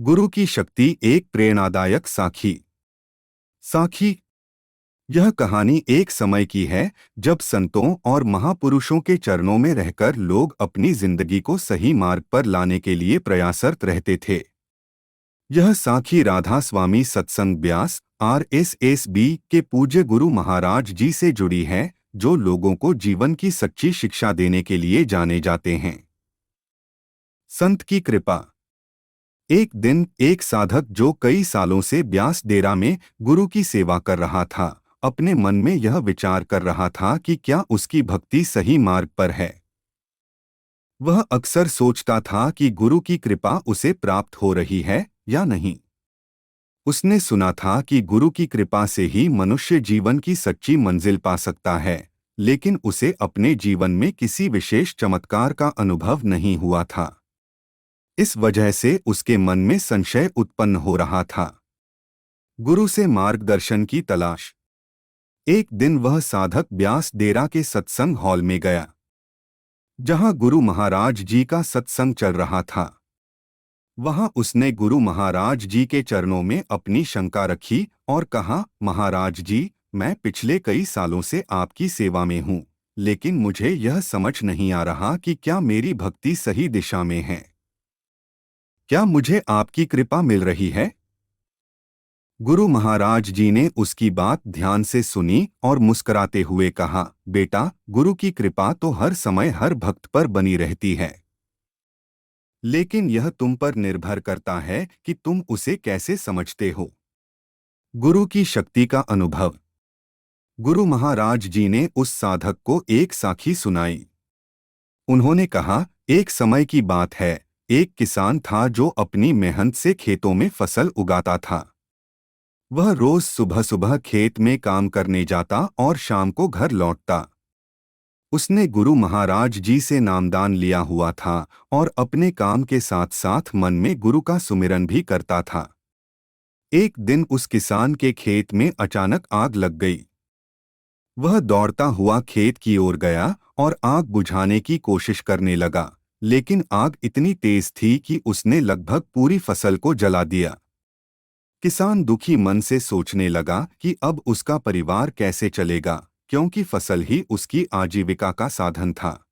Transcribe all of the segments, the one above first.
गुरु की शक्ति एक प्रेरणादायक साखी। साखी। यह कहानी एक समय की है जब संतों और महापुरुषों के चरणों में रहकर लोग अपनी जिंदगी को सही मार्ग पर लाने के लिए प्रयासरत रहते थे। यह साखी राधा स्वामी सत्संग ब्यास RSSB के पूज्य गुरु महाराज जी से जुड़ी है, जो लोगों को जीवन की सच्ची शिक्षा देने के लिए जाने जाते हैं। संत की कृपा। एक दिन एक साधक जो कई सालों से ब्यास डेरा में गुरु की सेवा कर रहा था, अपने मन में यह विचार कर रहा था कि क्या उसकी भक्ति सही मार्ग पर है। वह अक्सर सोचता था कि गुरु की कृपा उसे प्राप्त हो रही है या नहीं। उसने सुना था कि गुरु की कृपा से ही मनुष्य जीवन की सच्ची मंजिल पा सकता है, लेकिन उसे अपने जीवन में किसी विशेष चमत्कार का अनुभव नहीं हुआ था। इस वजह से उसके मन में संशय उत्पन्न हो रहा था। गुरु से मार्गदर्शन की तलाश। एक दिन वह साधक ब्यास डेरा के सत्संग हॉल में गया, जहां गुरु महाराज जी का सत्संग चल रहा था। वहां उसने गुरु महाराज जी के चरणों में अपनी शंका रखी और कहा, महाराज जी, मैं पिछले कई सालों से आपकी सेवा में हूं, लेकिन मुझे यह समझ नहीं आ रहा कि क्या मेरी भक्ति सही दिशा में है। क्या मुझे आपकी कृपा मिल रही है? गुरु महाराज जी ने उसकी बात ध्यान से सुनी और मुस्कुराते हुए कहा, बेटा, गुरु की कृपा तो हर समय हर भक्त पर बनी रहती है, लेकिन यह तुम पर निर्भर करता है कि तुम उसे कैसे समझते हो। गुरु की शक्ति का अनुभव। गुरु महाराज जी ने उस साधक को एक साखी सुनाई। उन्होंने कहा, एक समय की बात है, एक किसान था जो अपनी मेहनत से खेतों में फसल उगाता था। वह रोज सुबह सुबह खेत में काम करने जाता और शाम को घर लौटता। उसने गुरु महाराज जी से नामदान लिया हुआ था और अपने काम के साथ साथ मन में गुरु का सुमिरन भी करता था। एक दिन उस किसान के खेत में अचानक आग लग गई। वह दौड़ता हुआ खेत की ओर गया और आग बुझाने की कोशिश करने लगा, लेकिन आग इतनी तेज थी कि उसने लगभग पूरी फसल को जला दिया। किसान दुखी मन से सोचने लगा कि अब उसका परिवार कैसे चलेगा, क्योंकि फसल ही उसकी आजीविका का साधन था।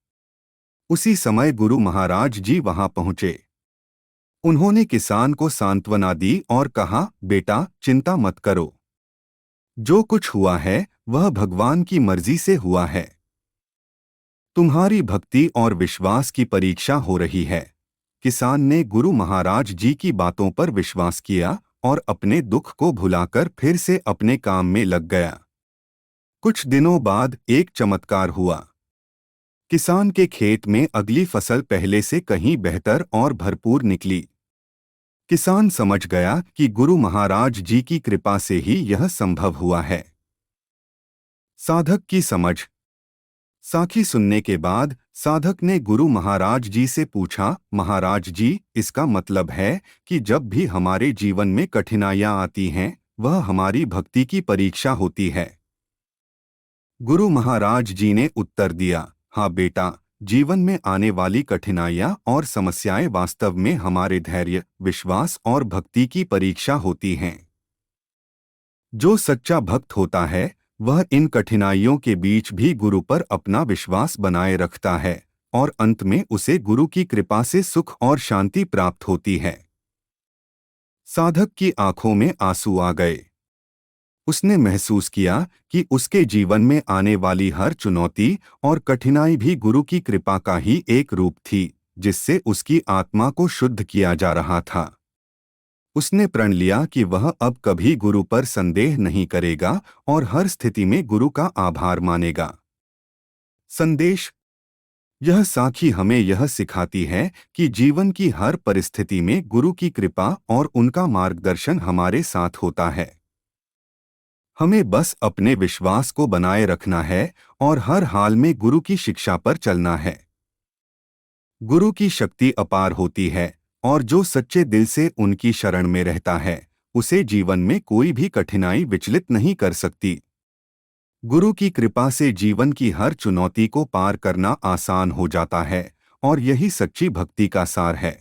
उसी समय गुरु महाराज जी वहां पहुंचे। उन्होंने किसान को सांत्वना दी और कहा, बेटा, चिंता मत करो। जो कुछ हुआ है वह भगवान की मर्जी से हुआ है। तुम्हारी भक्ति और विश्वास की परीक्षा हो रही है। किसान ने गुरु महाराज जी की बातों पर विश्वास किया और अपने दुख को भुलाकर फिर से अपने काम में लग गया। कुछ दिनों बाद एक चमत्कार हुआ। किसान के खेत में अगली फसल पहले से कहीं बेहतर और भरपूर निकली। किसान समझ गया कि गुरु महाराज जी की कृपा से ही यह संभव हुआ है। साधक की समझ। साखी सुनने के बाद साधक ने गुरु महाराज जी से पूछा, महाराज जी, इसका मतलब है कि जब भी हमारे जीवन में कठिनाइयां आती हैं, वह हमारी भक्ति की परीक्षा होती है। गुरु महाराज जी ने उत्तर दिया, हाँ बेटा, जीवन में आने वाली कठिनाइयां और समस्याएं वास्तव में हमारे धैर्य, विश्वास और भक्ति की परीक्षा होती हैं। जो सच्चा भक्त होता है वह इन कठिनाइयों के बीच भी गुरु पर अपना विश्वास बनाए रखता है और अंत में उसे गुरु की कृपा से सुख और शांति प्राप्त होती है। साधक की आंखों में आंसू आ गए। उसने महसूस किया कि उसके जीवन में आने वाली हर चुनौती और कठिनाई भी गुरु की कृपा का ही एक रूप थी, जिससे उसकी आत्मा को शुद्ध किया जा रहा था। उसने प्रण लिया कि वह अब कभी गुरु पर संदेह नहीं करेगा और हर स्थिति में गुरु का आभार मानेगा। संदेश। यह साखी हमें यह सिखाती है कि जीवन की हर परिस्थिति में गुरु की कृपा और उनका मार्गदर्शन हमारे साथ होता है। हमें बस अपने विश्वास को बनाए रखना है और हर हाल में गुरु की शिक्षा पर चलना है। गुरु की शक्ति अपार होती है और जो सच्चे दिल से उनकी शरण में रहता है, उसे जीवन में कोई भी कठिनाई विचलित नहीं कर सकती। गुरु की कृपा से जीवन की हर चुनौती को पार करना आसान हो जाता है और यही सच्ची भक्ति का सार है।